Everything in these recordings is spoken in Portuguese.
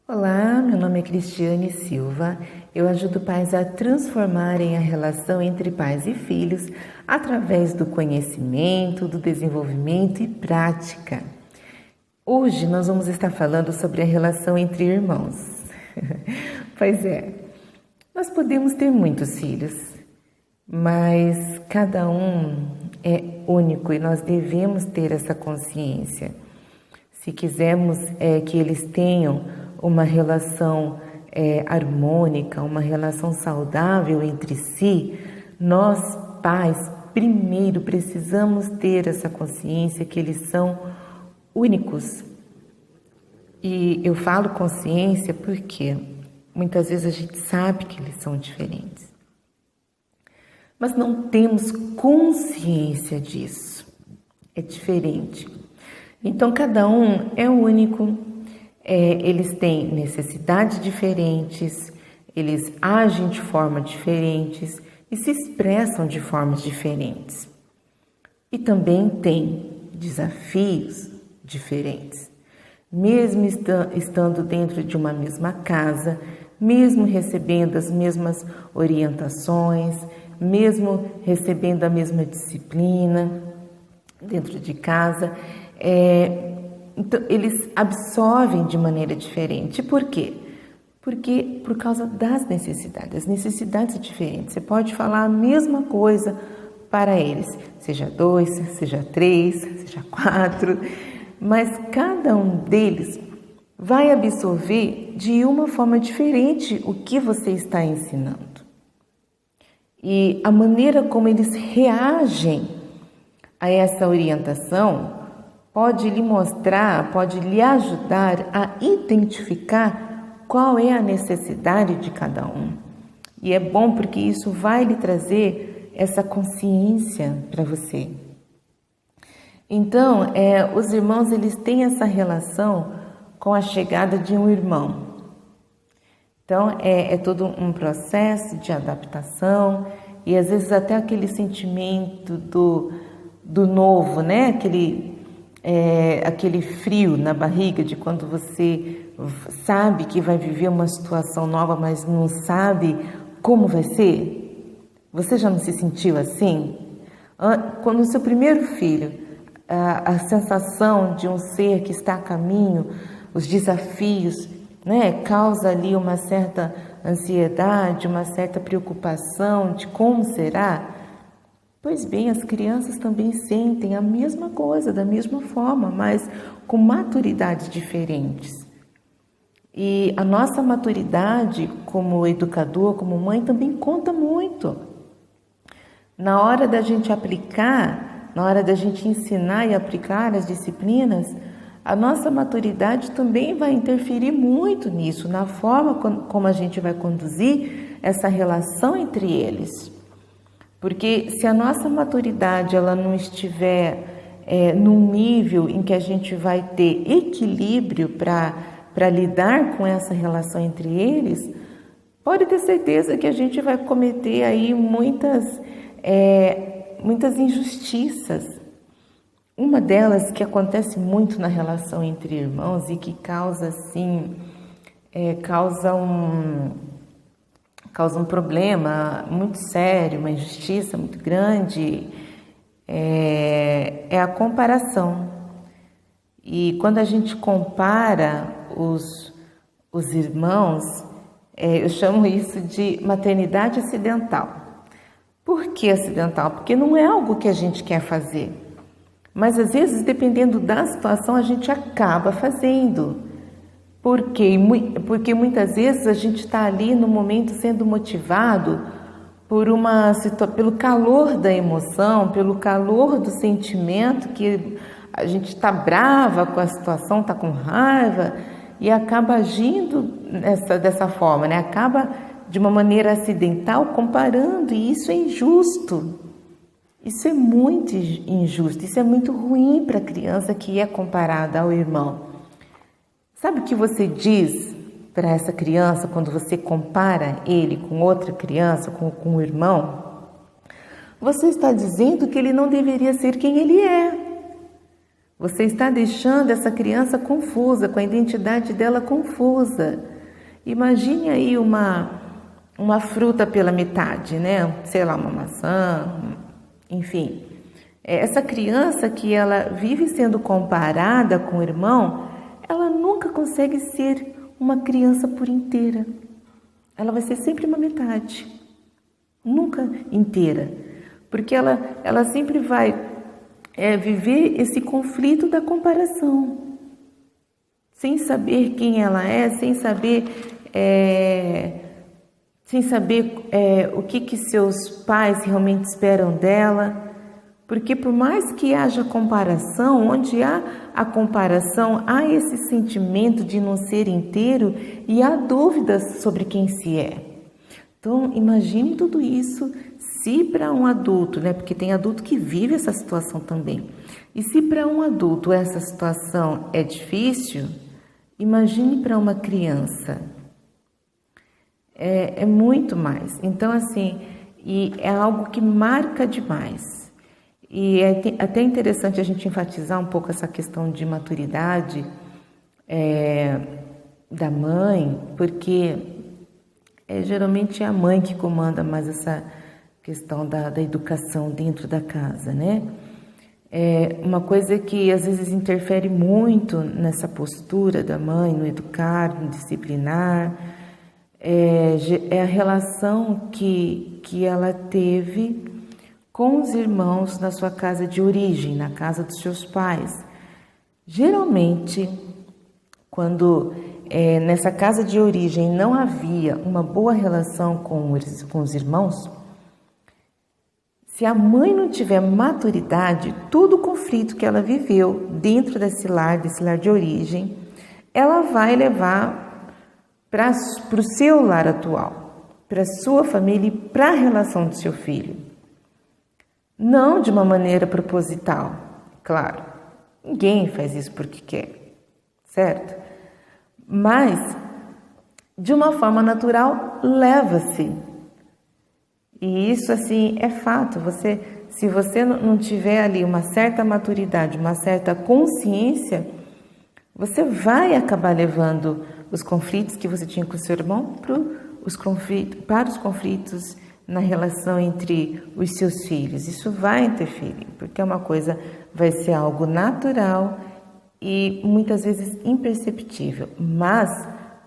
Olá, meu nome é Cristiane Silva. Eu ajudo pais a transformarem a relação entre pais e filhos através do conhecimento, do desenvolvimento e prática. Hoje nós vamos estar falando sobre a relação entre irmãos. Pois é, nós podemos ter muitos filhos, mas cada um é único e nós devemos ter essa consciência. Se quisermos que eles tenham uma relação harmônica, uma relação saudável entre si, nós pais primeiro precisamos ter essa consciência que eles são únicos. E eu falo consciência porque muitas vezes a gente sabe que eles são diferentes, mas não temos consciência disso. É diferente. Então, cada um é único, eles têm necessidades diferentes, eles agem de forma diferentes e se expressam de formas diferentes. E também têm desafios diferentes. Mesmo estando dentro de uma mesma casa, mesmo recebendo as mesmas orientações, mesmo recebendo a mesma disciplina dentro de casa, então, eles absorvem de maneira diferente. Por quê? Porque por causa das necessidades. As necessidades diferentes. Você pode falar a mesma coisa para eles, seja 2, seja 3, seja 4, mas cada um deles vai absorver de uma forma diferente o que você está ensinando. E a maneira como eles reagem a essa orientação pode lhe mostrar, pode lhe ajudar a identificar qual é a necessidade de cada um. E é bom porque isso vai lhe trazer essa consciência para você. Então, os irmãos, eles têm essa relação com a chegada de um irmão. Então, é todo um processo de adaptação e às vezes até aquele sentimento do novo, né? Aquele frio na barriga de quando você sabe que vai viver uma situação nova, mas não sabe como vai ser. Você já não se sentiu assim? Quando o seu primeiro filho, a sensação de um ser que está a caminho, os desafios, né, causa ali uma certa ansiedade, uma certa preocupação de como será. Pois bem, as crianças também sentem a mesma coisa, da mesma forma, mas com maturidades diferentes. E a nossa maturidade como educador, como mãe, também conta muito. Na hora da gente aplicar, na hora da gente ensinar e aplicar as disciplinas, a nossa maturidade também vai interferir muito nisso, na forma como a gente vai conduzir essa relação entre eles. Porque se a nossa maturidade ela não estiver num nível em que a gente vai ter equilíbrio para lidar com essa relação entre eles, pode ter certeza que a gente vai cometer aí muitas injustiças. Uma delas que acontece muito na relação entre irmãos e que causa assim, causa um problema muito sério, uma injustiça muito grande, é a comparação. E quando a gente compara os irmãos, eu chamo isso de maternidade acidental. Por que acidental? Porque não é algo que a gente quer fazer. Mas às vezes, dependendo da situação, a gente acaba fazendo. Porque muitas vezes a gente está ali no momento sendo motivado pelo calor da emoção, pelo calor do sentimento, que a gente está brava com a situação, está com raiva e acaba agindo dessa forma, né? Acaba de uma maneira acidental comparando, e isso é injusto. Isso é muito injusto, isso é muito ruim para a criança que é comparada ao irmão. Sabe o que você diz para essa criança quando você compara ele com outra criança, com um irmão? Você está dizendo que ele não deveria ser quem ele é. Você está deixando essa criança confusa, com a identidade dela confusa. Imagine aí uma fruta pela metade, né? Sei lá, uma maçã, enfim. Essa criança que ela vive sendo comparada com o irmão, ela nunca consegue ser uma criança por inteira. Ela vai ser sempre uma metade, nunca inteira, porque ela sempre vai viver esse conflito da comparação, sem saber quem ela é, sem saber o que seus pais realmente esperam dela. Porque por mais que haja comparação, onde há a comparação, há esse sentimento de não ser inteiro e há dúvidas sobre quem se é. Então, imagine tudo isso se para um adulto, né? Porque tem adulto que vive essa situação também. E se para um adulto essa situação é difícil, imagine para uma criança. É muito mais. Então, assim, e é algo que marca demais. E é até interessante a gente enfatizar um pouco essa questão de maturidade da mãe, porque geralmente é a mãe que comanda mais essa questão da educação dentro da casa, né? Uma coisa que às vezes interfere muito nessa postura da mãe, no educar, no disciplinar, é a relação que ela teve com os irmãos na sua casa de origem, na casa dos seus pais. Geralmente, quando nessa casa de origem não havia uma boa relação com os irmãos, se a mãe não tiver maturidade, todo o conflito que ela viveu dentro desse lar de origem, ela vai levar para o seu lar atual, para a sua família e para a relação do seu filho. Não de uma maneira proposital, claro. Ninguém faz isso porque quer, certo? Mas, de uma forma natural, leva-se. E isso, assim, é fato. Se você não tiver ali uma certa maturidade, uma certa consciência, você vai acabar levando os conflitos que você tinha com o seu irmão para os conflitos na relação entre os seus filhos. Isso vai interferir, porque uma coisa vai ser algo natural e muitas vezes imperceptível, mas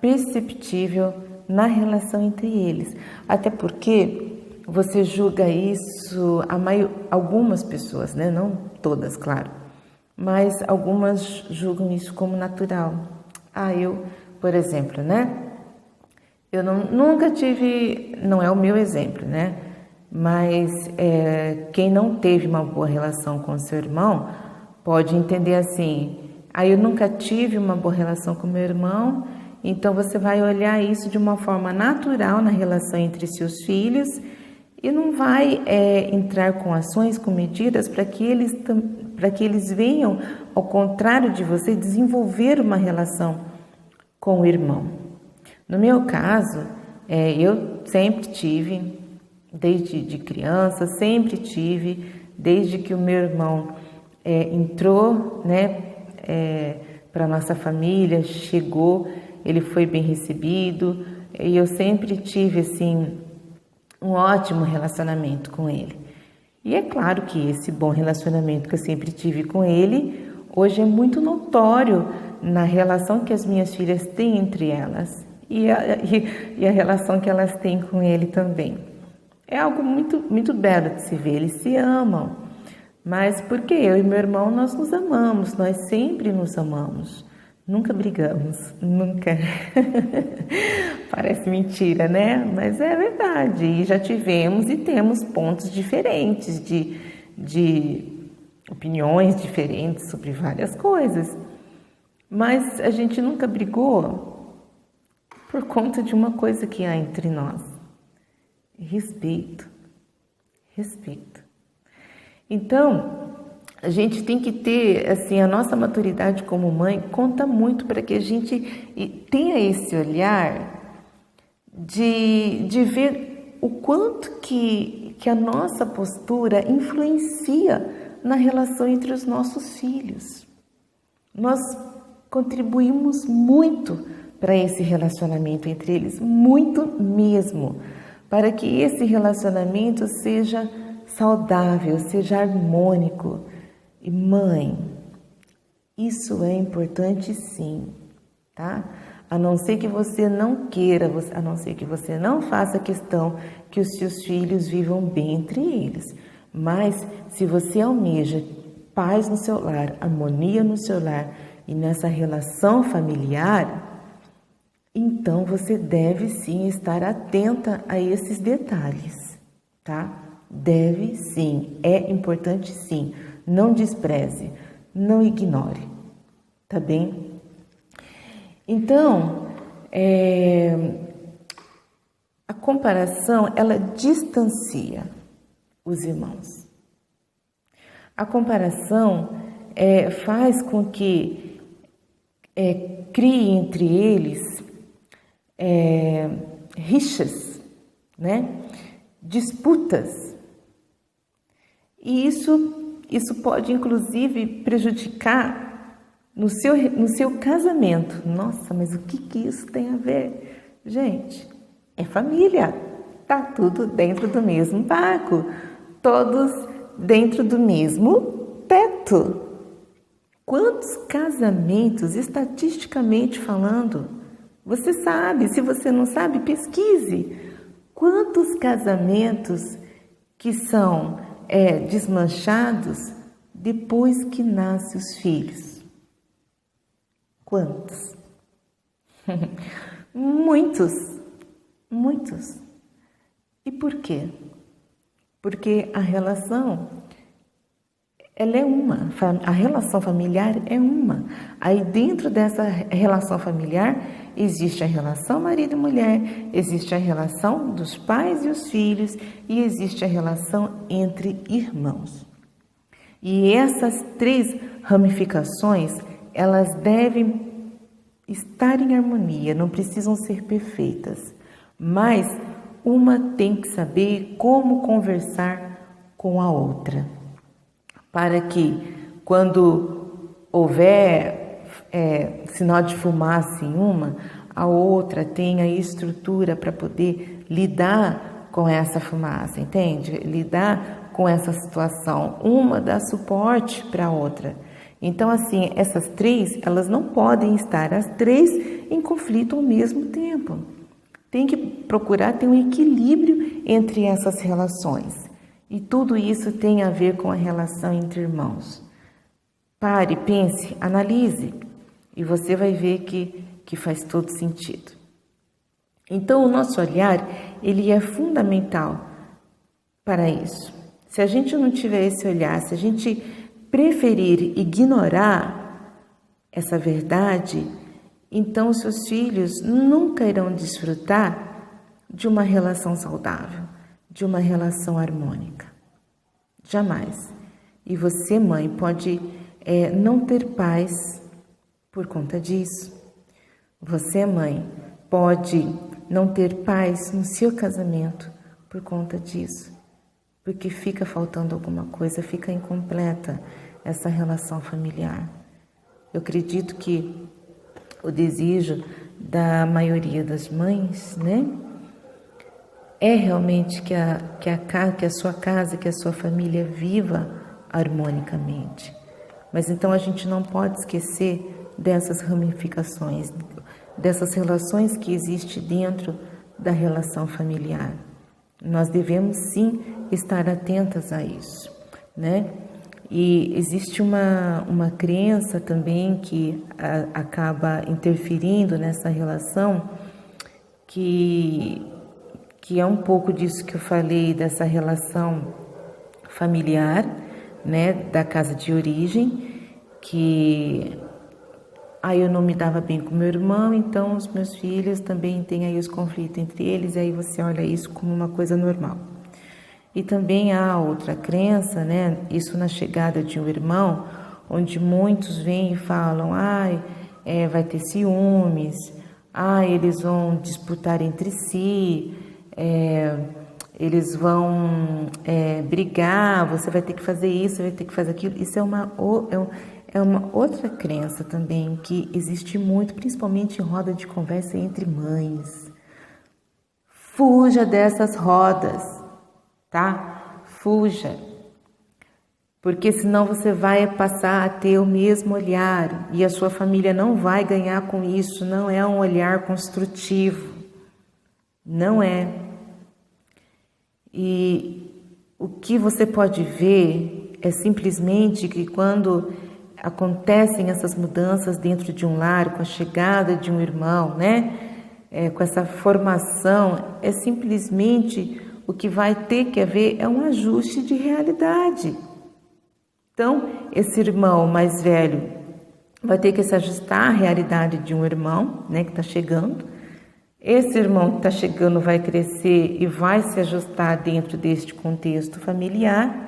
perceptível na relação entre eles. Até porque você julga isso, algumas pessoas, né? Não todas, claro, mas algumas julgam isso como natural. Eu, por exemplo, né? Eu nunca tive, não é o meu exemplo, né? Mas quem não teve uma boa relação com seu irmão pode entender assim: eu nunca tive uma boa relação com meu irmão, então você vai olhar isso de uma forma natural na relação entre seus filhos e não vai entrar com ações, com medidas para que eles venham, ao contrário de você, desenvolver uma relação com o irmão. No meu caso, eu sempre tive, desde criança, desde que o meu irmão entrou, né, para a nossa família, chegou, ele foi bem recebido, e eu sempre tive, assim, um ótimo relacionamento com ele. E é claro que esse bom relacionamento que eu sempre tive com ele, hoje é muito notório na relação que as minhas filhas têm entre elas. E a relação que elas têm com ele também. É algo muito, muito belo de se ver, eles se amam. Mas porque eu e meu irmão, nós nos amamos, nós sempre nos amamos. Nunca brigamos, nunca. Parece mentira, né? Mas é verdade. E já tivemos e temos pontos diferentes, de opiniões diferentes sobre várias coisas. Mas a gente nunca brigou por conta de uma coisa que há entre nós: respeito. Então, a gente tem que ter, assim, a nossa maturidade como mãe conta muito para que a gente tenha esse olhar de ver o quanto que a nossa postura influencia na relação entre os nossos filhos. nós contribuímos muito para esse relacionamento entre eles, muito mesmo, para que esse relacionamento seja saudável, seja harmônico. E mãe, isso é importante sim, tá? A não ser que você não queira, a não ser que você não faça questão que os seus filhos vivam bem entre eles. Mas se você almeja paz no seu lar, harmonia no seu lar e nessa relação familiar, então você deve sim estar atenta a esses detalhes, tá? Deve sim, é importante sim. Não despreze, não ignore, tá bem? Então, a comparação, ela distancia os irmãos. A comparação faz com que crie entre eles rixas, né? Disputas. E isso pode, inclusive, prejudicar no seu casamento. Nossa, mas o que isso tem a ver? Gente, é família. Tá tudo dentro do mesmo barco. Todos dentro do mesmo teto. Quantos casamentos, estatisticamente falando, você sabe? Se você não sabe, pesquise. Quantos casamentos que são desmanchados depois que nascem os filhos? Quantos? Muitos. E por quê? Porque a relação, ela é uma, a relação familiar é uma. Aí dentro dessa relação familiar existe a relação marido e mulher, existe a relação dos pais e os filhos e existe a relação entre irmãos. E essas três ramificações, elas devem estar em harmonia, não precisam ser perfeitas, mas uma tem que saber como conversar com a outra, para que quando houver sinal de fumaça em uma, a outra tenha estrutura para poder lidar com essa fumaça, entende? Lidar com essa situação, uma dá suporte para a outra. Então, assim, essas três, elas não podem estar as três em conflito ao mesmo tempo. Tem que procurar ter um equilíbrio entre essas relações. E tudo isso tem a ver com a relação entre irmãos. Pare, pense, analise e você vai ver que faz todo sentido. Então, o nosso olhar, ele é fundamental para isso. Se a gente não tiver esse olhar, se a gente preferir ignorar essa verdade, então os seus filhos nunca irão desfrutar de uma relação saudável, de uma relação harmônica. Jamais. E você, mãe, pode não ter paz por conta disso. Você, mãe, pode não ter paz no seu casamento por conta disso. Porque fica faltando alguma coisa, fica incompleta essa relação familiar. Eu acredito que o desejo da maioria das mães, né, é realmente que a sua casa, que a sua família viva harmonicamente. Mas então a gente não pode esquecer dessas ramificações, dessas relações que existem dentro da relação familiar. Nós devemos sim estar atentas a isso, né? E existe uma crença também que acaba interferindo nessa relação, que é um pouco disso que eu falei, dessa relação familiar, né, da casa de origem, que eu não me dava bem com meu irmão, então os meus filhos também têm aí os conflitos entre eles, e aí você olha isso como uma coisa normal. E também há outra crença, né, isso na chegada de um irmão, onde muitos vêm e falam, vai ter ciúmes, eles vão disputar entre si, eles vão brigar, você vai ter que fazer isso, vai ter que fazer aquilo. Isso é uma outra crença também que existe muito, principalmente em roda de conversa entre mães. Fuja dessas rodas, tá? Fuja. Porque senão você vai passar a ter o mesmo olhar e a sua família não vai ganhar com isso, não é um olhar construtivo. Não é. E o que você pode ver é simplesmente que quando acontecem essas mudanças dentro de um lar, com a chegada de um irmão, né? Com essa formação, é simplesmente o que vai ter que haver é um ajuste de realidade. Então, esse irmão mais velho vai ter que se ajustar à realidade de um irmão, né, que está chegando. Esse irmão que está chegando vai crescer e vai se ajustar dentro deste contexto familiar.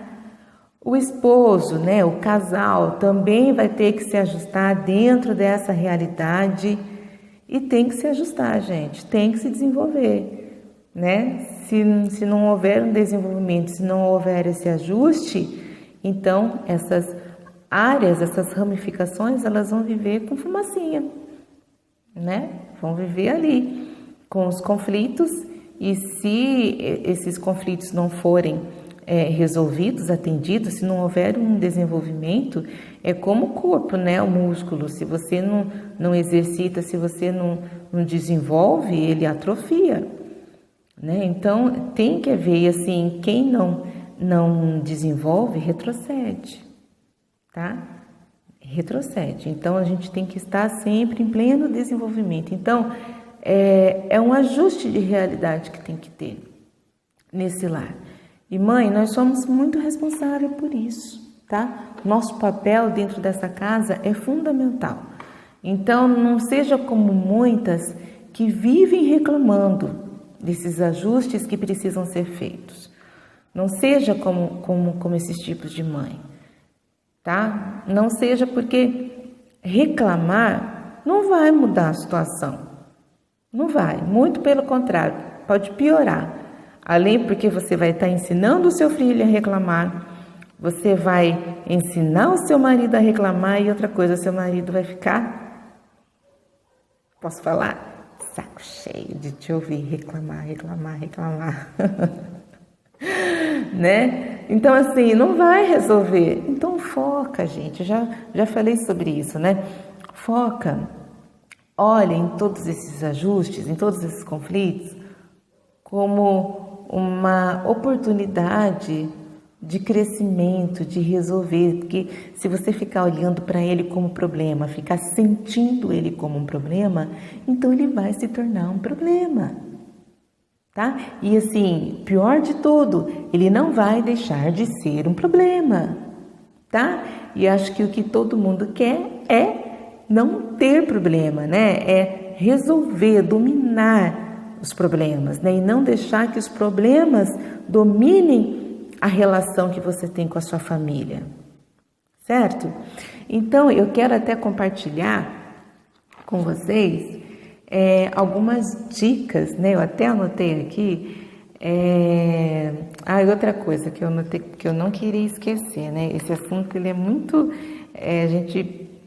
O esposo, né, o casal, também vai ter que se ajustar dentro dessa realidade e tem que se ajustar, gente, tem que se desenvolver, né? Se não houver um desenvolvimento, se não houver esse ajuste, então essas áreas, essas ramificações, elas vão viver com fumacinha, né? Vão viver ali com os conflitos, e se esses conflitos não forem resolvidos, atendidos, se não houver um desenvolvimento, é como o corpo, né? O músculo, se você não exercita, se você não desenvolve, ele atrofia, né? Então tem que haver, assim, quem não desenvolve, retrocede, tá? Retrocede. Então a gente tem que estar sempre em pleno desenvolvimento. Então é um ajuste de realidade que tem que ter nesse lar. E mãe, nós somos muito responsáveis por isso, tá? Nosso papel dentro dessa casa é fundamental. Então não seja como muitas que vivem reclamando desses ajustes que precisam ser feitos. Não seja como esses tipos de mãe, tá? Não seja, porque reclamar não vai mudar a situação. Não vai, muito pelo contrário, pode piorar. Além porque você vai estar ensinando o seu filho a reclamar, você vai ensinar o seu marido a reclamar e outra coisa, seu marido vai ficar, posso falar? Saco cheio de te ouvir reclamar. Né? Então assim, não vai resolver. Então foca, gente, já falei sobre isso, né? Foca, olha em todos esses ajustes, em todos esses conflitos, como uma oportunidade de crescimento, de resolver, porque se você ficar olhando para ele como problema, ficar sentindo ele como um problema, então ele vai se tornar um problema. Tá? E assim, pior de tudo, ele não vai deixar de ser um problema, tá? E acho que o que todo mundo quer é não ter problema, né? É resolver, dominar os problemas, né? E não deixar que os problemas dominem a relação que você tem com a sua família, certo? Então, eu quero até compartilhar com vocês algumas dicas, né? Eu até anotei aqui. Outra coisa que eu anotei, que eu não queria esquecer, né? Esse assunto, ele é muito,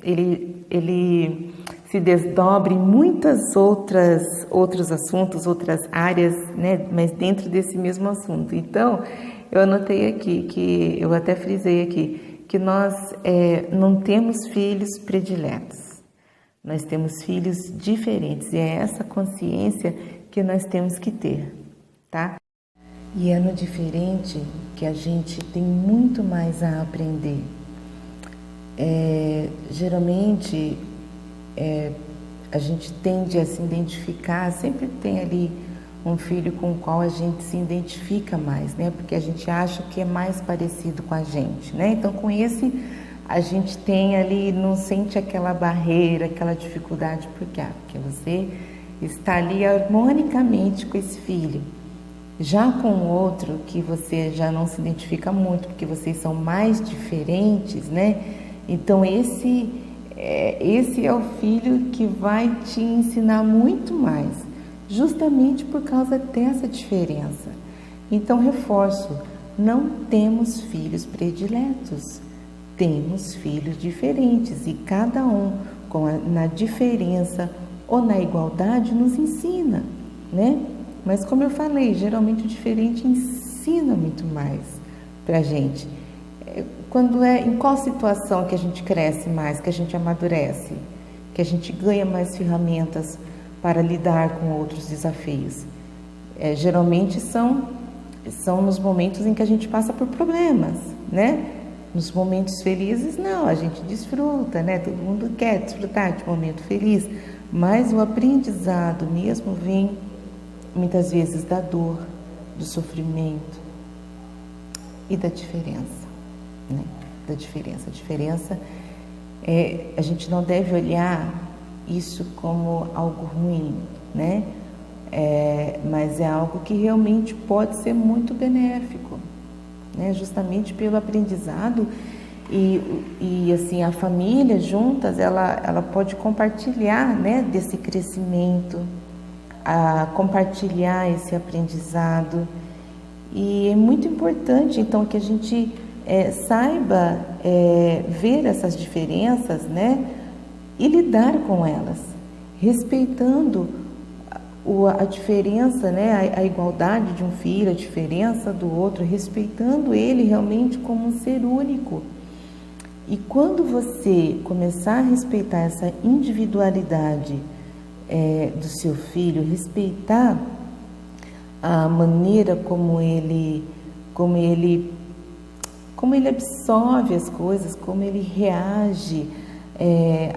ele se desdobra em muitas outros assuntos, outras áreas, né? Mas dentro desse mesmo assunto. Então, eu anotei aqui, que eu até frisei aqui, que nós não temos filhos prediletos. Nós temos filhos diferentes e é essa consciência que nós temos que ter, tá? E é no diferente que a gente tem muito mais a aprender. Geralmente, a gente tende a se identificar, sempre tem ali um filho com o qual a gente se identifica mais, né? Porque a gente acha que é mais parecido com a gente, né? Então, com esse, a gente tem ali, não sente aquela barreira, aquela dificuldade, porque você está ali harmonicamente com esse filho. Já com o outro, que você já não se identifica muito, porque vocês são mais diferentes, né? Então, esse é o filho que vai te ensinar muito mais, justamente por causa dessa diferença. Então, reforço, não temos filhos prediletos. temos filhos diferentes e cada um na diferença ou na igualdade nos ensina, né? Mas como eu falei, geralmente o diferente ensina muito mais pra gente. Em qual situação que a gente cresce mais, que a gente amadurece, que a gente ganha mais ferramentas para lidar com outros desafios? Geralmente são nos momentos em que a gente passa por problemas, né? Nos momentos felizes, não, a gente desfruta, né? Todo mundo quer desfrutar de um momento feliz, mas o aprendizado mesmo vem muitas vezes da dor, do sofrimento e da diferença, né? Da diferença. A diferença a gente não deve olhar isso como algo ruim, né? Mas é algo que realmente pode ser muito benéfico, né? Justamente pelo aprendizado e assim a família juntas ela pode compartilhar, né, desse crescimento, compartilhar esse aprendizado, e é muito importante então que a gente saiba ver essas diferenças, né, e lidar com elas, respeitando a diferença, né, a igualdade de um filho, a diferença do outro, respeitando ele realmente como um ser único. E quando você começar a respeitar essa individualidade do seu filho, respeitar a maneira como ele absorve as coisas, como ele reage,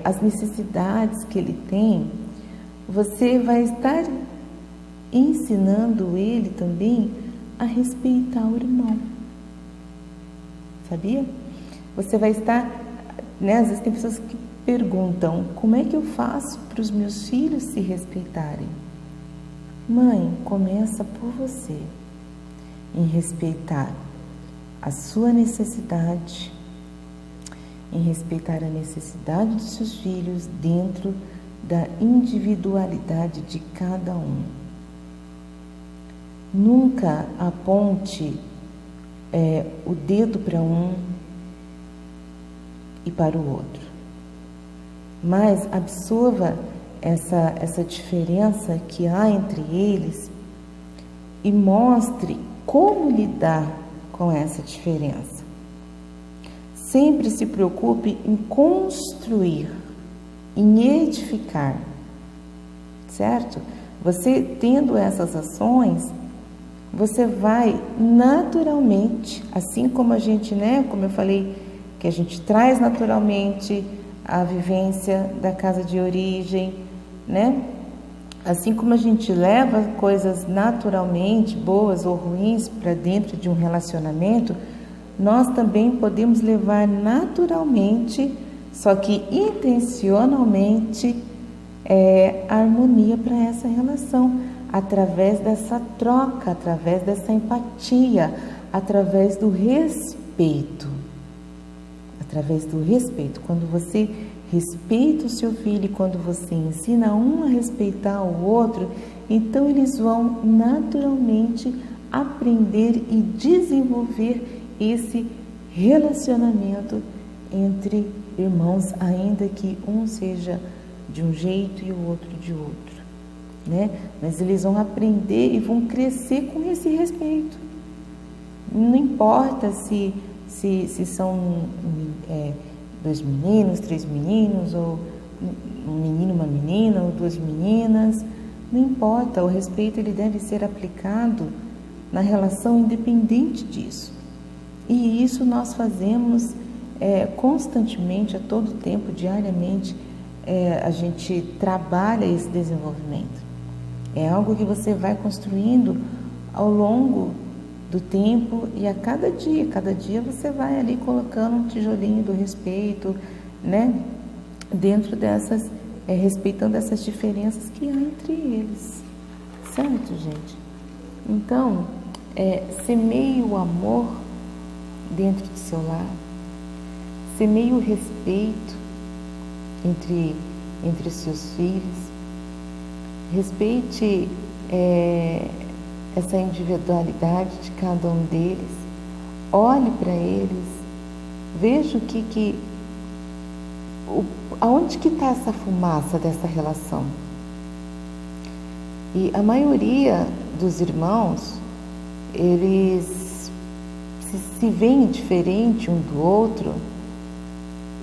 as necessidades que ele tem, você vai estar ensinando ele também a respeitar o irmão. Sabia? Você vai estar, né? Às vezes tem pessoas que perguntam: como é que eu faço para os meus filhos se respeitarem? Mãe, começa por você, em respeitar a sua necessidade, em respeitar a necessidade dos seus filhos dentro da individualidade de cada um. Nunca aponte o dedo para um e para o outro, mas absorva essa diferença que há entre eles e mostre como lidar com essa diferença. Sempre se preocupe em construir, em edificar, certo? Você tendo essas ações, você vai naturalmente, assim como a gente, né, como eu falei, que a gente traz naturalmente a vivência da casa de origem, né? Assim como a gente leva coisas naturalmente, boas ou ruins, para dentro de um relacionamento, nós também podemos levar naturalmente, só que intencionalmente, a harmonia para essa relação, através dessa troca, através dessa empatia, através do respeito. Através do respeito. Quando você respeita o seu filho, quando você ensina um a respeitar o outro, então eles vão naturalmente aprender e desenvolver esse relacionamento entre irmãos, ainda que um seja de um jeito e o outro de outro, né? Mas eles vão aprender e vão crescer com esse respeito. Não importa se são 2 meninos, 3 meninos, ou um menino, uma menina, ou 2 meninas, não importa, o respeito ele deve ser aplicado na relação independente disso. E isso nós fazemos constantemente, a todo tempo, diariamente, a gente trabalha esse desenvolvimento. É algo que você vai construindo ao longo do tempo, e a cada dia você vai ali colocando um tijolinho do respeito, né? Dentro dessas, respeitando essas diferenças que há entre eles, certo, gente? Então, semeie o amor dentro do seu lar, semeie o respeito entre os seus filhos, respeite essa individualidade de cada um deles, olhe para eles, vejo aonde que está essa fumaça dessa relação. E a maioria dos irmãos, eles se veem diferente um do outro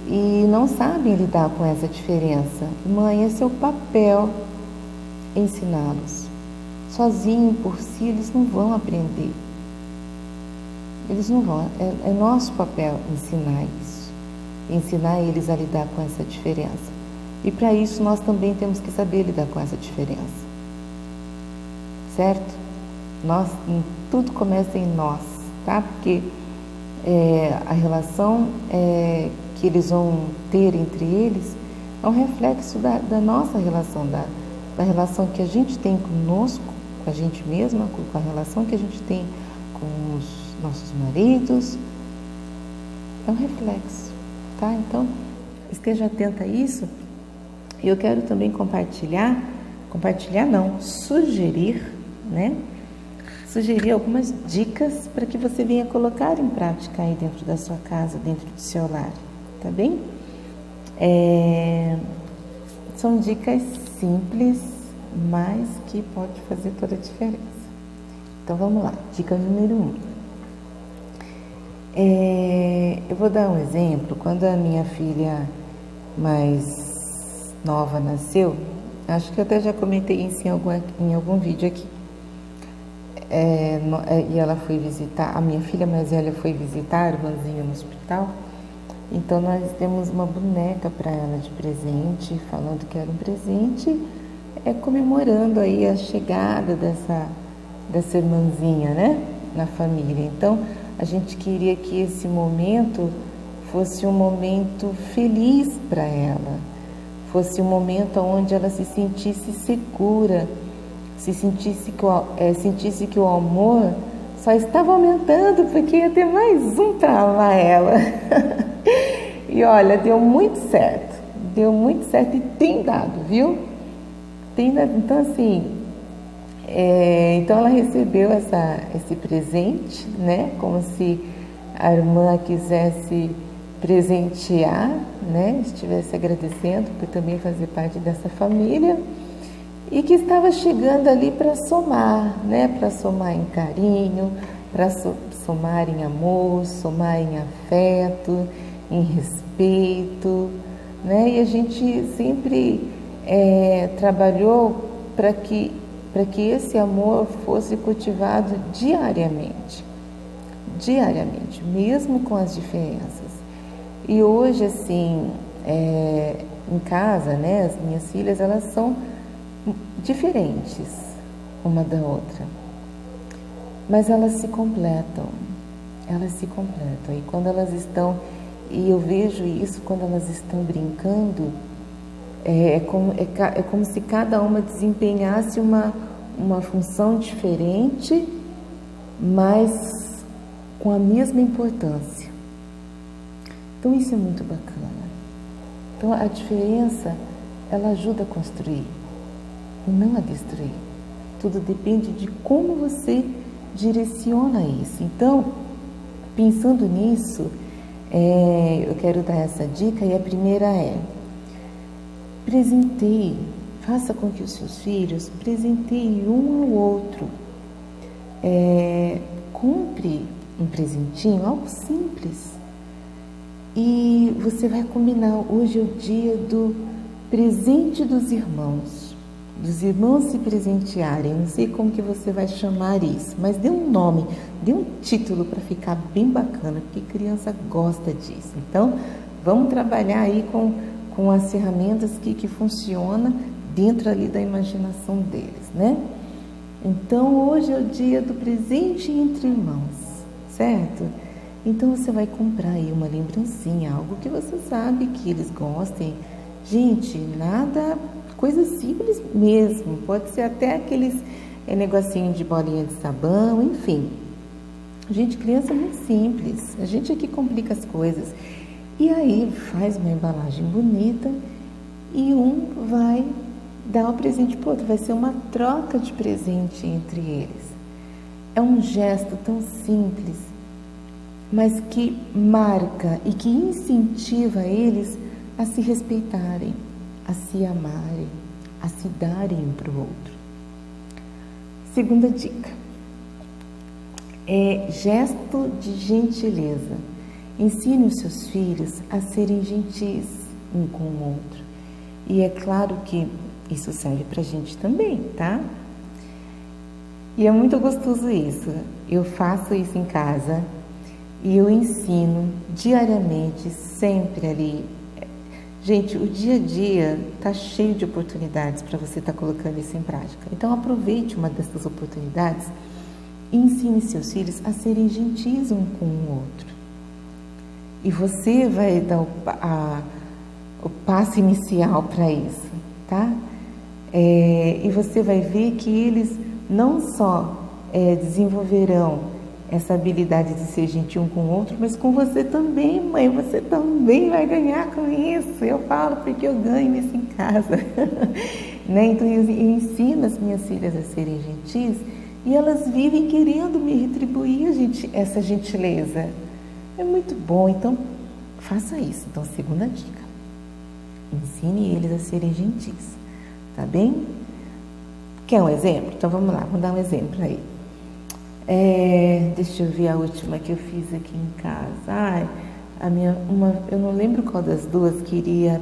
e não sabem lidar com essa diferença. Mãe, esse é o papel, ensiná-los. Sozinho, por si, eles não vão aprender. Eles não vão. É nosso papel ensinar isso. Ensinar eles a lidar com essa diferença. E para isso nós também temos que saber lidar com essa diferença. Certo? Tudo começa em nós, tá? Porque a relação que eles vão ter entre eles é um reflexo da nossa relação, da relação que a gente tem conosco, com a gente mesma, com a relação que a gente tem com os nossos maridos. É um reflexo, tá? Então, esteja atenta a isso. E eu quero também sugerir algumas dicas para que você venha colocar em prática aí dentro da sua casa, dentro do seu lar, tá bem? São dicas simples, mas que pode fazer toda a diferença. Então vamos lá, dica número 1. Eu vou dar um exemplo. Quando a minha filha mais nova nasceu, acho que eu até já comentei isso em algum vídeo aqui. E ela foi visitar, a minha filha mais velha foi visitar a irmãzinha no hospital. Então nós demos uma boneca para ela de presente, falando que era um presente, comemorando aí a chegada dessa irmãzinha, né, na família. Então a gente queria que esse momento fosse um momento feliz para ela, fosse um momento onde ela se sentisse segura, sentisse que o amor só estava aumentando, porque ia ter mais um para amar ela. E olha, deu muito certo e tem dado, viu? Tem dado. Então assim, então ela recebeu esse presente, né? Como se a irmã quisesse presentear, né? Estivesse agradecendo por também fazer parte dessa família. E que estava chegando ali para somar, né? Para somar em carinho, para somar em amor, somar em afeto, em respeito, né? E a gente sempre trabalhou para que esse amor fosse cultivado diariamente, mesmo com as diferenças. E hoje, assim, em casa, né? As minhas filhas, elas são diferentes uma da outra, mas elas se completam. E quando elas estão, e eu vejo isso quando elas estão brincando, é como se cada uma desempenhasse uma função diferente, mas com a mesma importância. Então isso é muito bacana. Então a diferença, ela ajuda a construir e não a destruir. Tudo depende de como você direciona isso. Então, pensando nisso, eu quero dar essa dica, e a primeira presenteie, faça com que os seus filhos presenteiem um ao outro. Compre um presentinho, algo simples, e você vai combinar. Hoje é o dia do presente dos irmãos se presentearem. Não sei como que você vai chamar isso, mas dê um nome, dê um título para ficar bem bacana, porque criança gosta disso. Então, vamos trabalhar aí com as ferramentas que funcionam dentro ali da imaginação deles, né? Então, hoje é o dia do presente entre irmãos, certo? Então, você vai comprar aí uma lembrancinha, algo que você sabe que eles gostem. Gente, coisa simples mesmo, pode ser até aqueles negocinho de bolinha de sabão, enfim. Gente, criança é muito simples, a gente aqui complica as coisas. E aí faz uma embalagem bonita e um vai dar o presente pro outro, vai ser uma troca de presente entre eles. É um gesto tão simples, mas que marca e que incentiva eles a se respeitarem, a se amarem, a se darem um para o outro. Segunda dica é gesto de gentileza. Ensine os seus filhos a serem gentis um com o outro. E é claro que isso serve para a gente também, tá? E é muito gostoso isso. Eu faço isso em casa e eu ensino diariamente, sempre ali. Gente, o dia a dia está cheio de oportunidades para você estar colocando isso em prática. Então, aproveite uma dessas oportunidades e ensine seus filhos a serem gentis um com o outro. E você vai dar o passo inicial para isso, tá? E você vai ver que eles não só desenvolverão essa habilidade de ser gentil um com o outro, mas com você também, mãe, você também vai ganhar com isso. Eu falo porque eu ganho isso em casa. Né? Então eu ensino as minhas filhas a serem gentis e elas vivem querendo me retribuir essa gentileza. É muito bom, então faça isso. Então, segunda dica, ensine eles a serem gentis, tá bem? Quer um exemplo? Então vamos lá, vamos dar um exemplo aí. Deixa eu ver a última que eu fiz aqui em casa. Eu não lembro qual das duas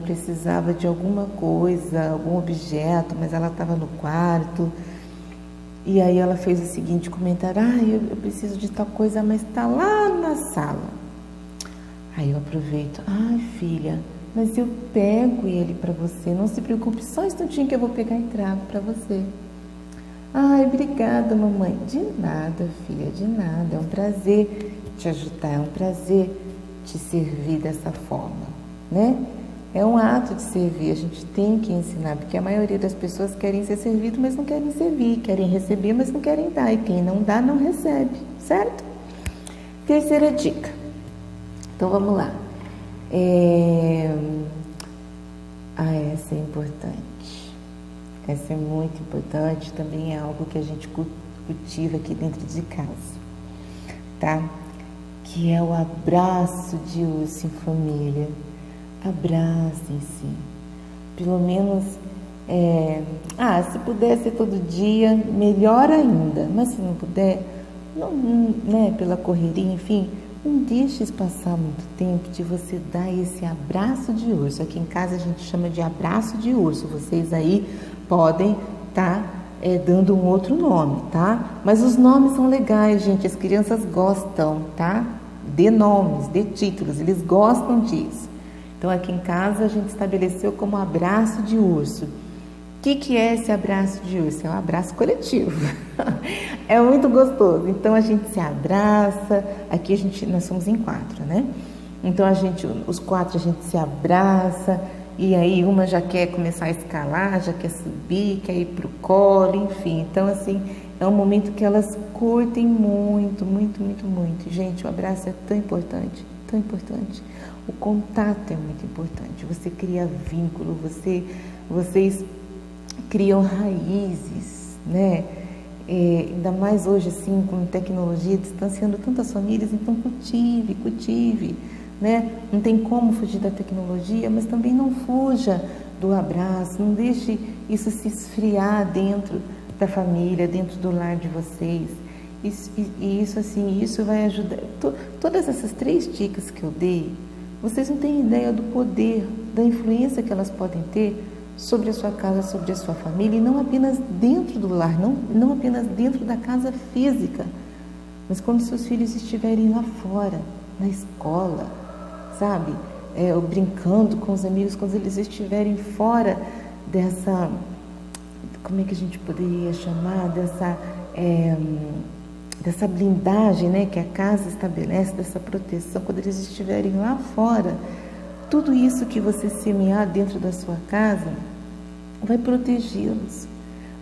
precisava de alguma coisa, algum objeto, mas ela estava no quarto. E aí ela fez o seguinte comentário: eu preciso de tal coisa, mas está lá na sala. Aí eu aproveito: filha, mas eu pego ele para você, não se preocupe, só um instantinho que eu vou pegar e trago para você. Obrigada, mamãe. De nada, filha, de nada. É um prazer te ajudar, é um prazer te servir dessa forma, né? É um ato de servir, a gente tem que ensinar, porque a maioria das pessoas querem ser servido, mas não querem servir, querem receber, mas não querem dar, e quem não dá, não recebe, certo? Terceira dica. Então, vamos lá. Essa é importante. Essa é muito importante, também é algo que a gente cultiva aqui dentro de casa, tá? Que é o abraço de urso em família. Abracem-se. Pelo menos, se puder ser todo dia, melhor ainda. Mas se não puder, né, pela correria, enfim, não deixe passar muito tempo de você dar esse abraço de urso. Aqui em casa a gente chama de abraço de urso. Vocês aí podem estar dando um outro nome, tá? Mas os nomes são legais, gente. As crianças gostam, tá? De nomes, de títulos, eles gostam disso. Então, aqui em casa a gente estabeleceu como abraço de urso. O que é esse abraço de urso? É um abraço coletivo. É muito gostoso. Então, a gente se abraça. Aqui nós somos em 4, né? Então, os 4 a gente se abraça. E aí uma já quer começar a escalar, já quer subir, quer ir para o colo, enfim. Então, assim, é um momento que elas curtem muito, muito, muito, muito. Gente, o abraço é tão importante, tão importante. O contato é muito importante. Você cria vínculo, vocês criam raízes, né? Ainda mais hoje, assim, com tecnologia, distanciando tantas famílias, então cultive. Né? Não tem como fugir da tecnologia, mas também não fuja do abraço, não deixe isso se esfriar dentro da família, dentro do lar de vocês. Isso vai ajudar. Todas essas 3 dicas que eu dei, vocês não têm ideia do poder, da influência que elas podem ter sobre a sua casa, sobre a sua família, e não apenas dentro do lar, não apenas dentro da casa física, mas quando seus filhos estiverem lá fora, na escola, sabe? Ou brincando com os amigos, quando eles estiverem fora dessa, como é que a gente poderia chamar, dessa blindagem, né, que a casa estabelece, dessa proteção, quando eles estiverem lá fora, tudo isso que você semear dentro da sua casa vai protegê-los,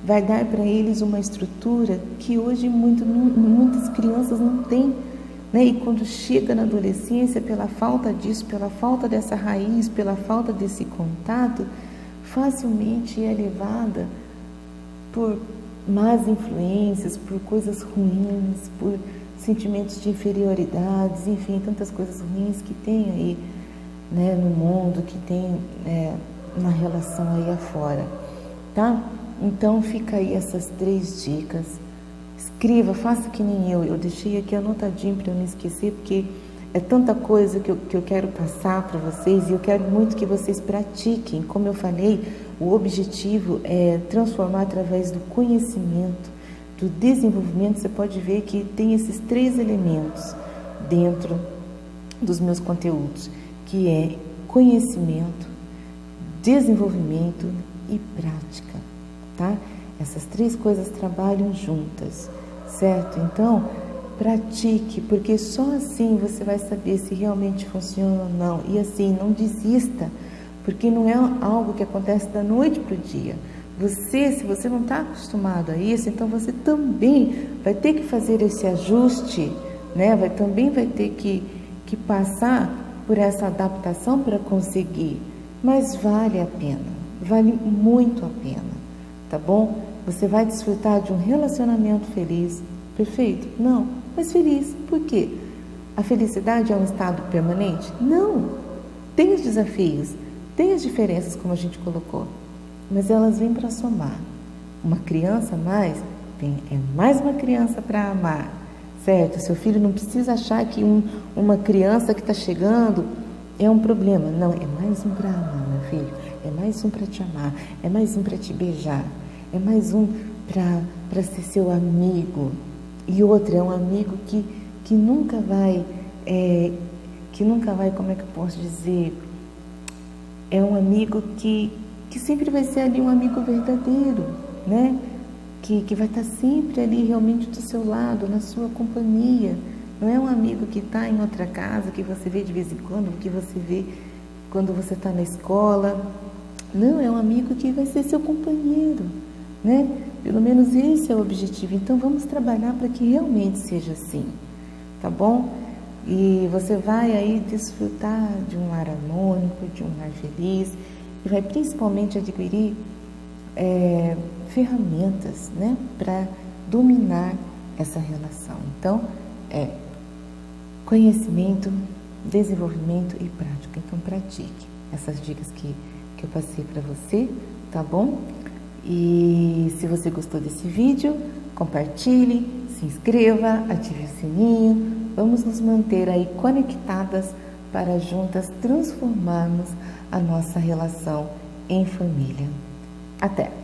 vai dar para eles uma estrutura que hoje muitas crianças não têm. Né? E quando chega na adolescência, pela falta disso, pela falta dessa raiz, pela falta desse contato, facilmente é levada por más influências, por coisas ruins, por, sentimentos de inferioridades, enfim, tantas coisas ruins que tem aí, né, no mundo, que tem na relação aí afora, tá? Então fica aí essas 3 dicas. Escreva, faça que nem eu deixei aqui anotadinho para eu não esquecer, porque é tanta coisa que eu quero passar para vocês e eu quero muito que vocês pratiquem. Como eu falei, o objetivo é transformar através do conhecimento, do desenvolvimento. Você pode ver que tem esses 3 elementos dentro dos meus conteúdos, que é conhecimento, desenvolvimento e prática, tá? Essas 3 coisas trabalham juntas, certo? Então, pratique, porque só assim você vai saber se realmente funciona ou não. E assim, não desista, porque não é algo que acontece da noite para o dia. Se você não está acostumado a isso, então você também vai ter que fazer esse ajuste, né? Também vai ter que passar por essa adaptação para conseguir. Mas vale a pena, vale muito a pena, tá bom? Você vai desfrutar de um relacionamento feliz, perfeito? Não, mas feliz. Por quê? A felicidade é um estado permanente? Não. Tem os desafios, tem as diferenças, como a gente colocou, mas elas vêm para somar. Uma criança a mais, é mais uma criança para amar, certo? Seu filho não precisa achar que uma criança que está chegando é um problema. Não, é mais um para amar, meu filho. É mais um para te amar, é mais um para te beijar, é mais um para ser seu amigo. E outro, é um amigo que nunca vai, como é que eu posso dizer? É um amigo que sempre vai ser ali um amigo verdadeiro, né? Que vai estar sempre ali realmente do seu lado, na sua companhia. Não é um amigo que está em outra casa, que você vê de vez em quando, que você vê quando você está na escola. Não, é um amigo que vai ser seu companheiro, né? Pelo menos esse é o objetivo. Então vamos trabalhar para que realmente seja assim, tá bom? E você vai aí desfrutar de um lar harmônico, de um lar feliz, e vai principalmente adquirir ferramentas, né, para dominar essa relação. Então, conhecimento, desenvolvimento e prática. Então, pratique essas dicas que eu passei para você, tá bom? E se você gostou desse vídeo, compartilhe, se inscreva, ative o sininho. Vamos nos manter aí conectadas para juntas transformarmos a nossa relação em família. Até!